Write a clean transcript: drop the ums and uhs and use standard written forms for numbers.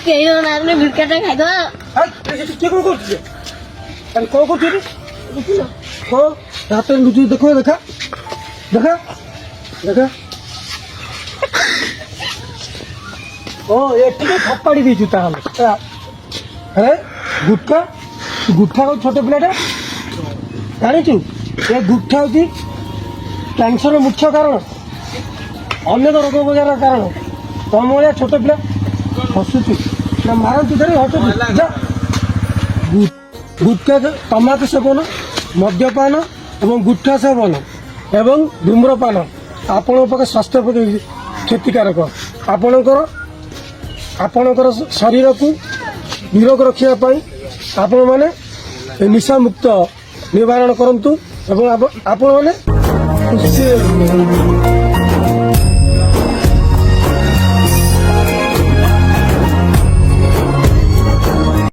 କେହି ନାହାନ୍ତି ଭିକାଟା ଖାଇଦବା। କିଏ କଣ କରୁଛି? ଆରେ କଣ କରୁଛୁ? କଣ ହାତରେ ଲୁଚି ଦେଖ ଦେଖା ଦେଖା ଦେଖା। ଓ ଏଠିକି ଫପାଡ଼ି ଦେଇଛୁ ତାହେଲେ। ହେ ଗୁଟଖା ଗୁଟଖା କଣ ଛୋଟ ପିଲାଟା ଜାଣିଛୁ? ଏ ଗୁଟଖା ହେଉଛି କ୍ୟାନ୍ସର ମୁଖ୍ୟ କାରଣ, ଅନେକ ରୋଗ ବଜାର କାରଣ। ତମ ଭଳିଆ ଛୋଟ ପିଲା ହସୁଛୁ ନା ମାରନ୍ତୁ ଧରି ହସୁଛୁ। ଗୁଟଖା ତମାଖୁ ସେବନ, ମଦ୍ୟପାନ ଏବଂ ଗୁଟଖା ସେବନ ଏବଂ ଧୂମ୍ରପାନ ଆପଣଙ୍କ ପକ୍ଷେ ସ୍ୱାସ୍ଥ୍ୟ ପ୍ରତି କ୍ଷତିକାରକ। ଆପଣଙ୍କର ଶରୀରକୁ ନିରୋଗ ରଖିବା ପାଇଁ ଆପଣମାନେ ନିଶାମୁକ୍ତ ନିବାରଣ କରନ୍ତୁ ଏବଂ ଆପଣମାନେ ଖୁସି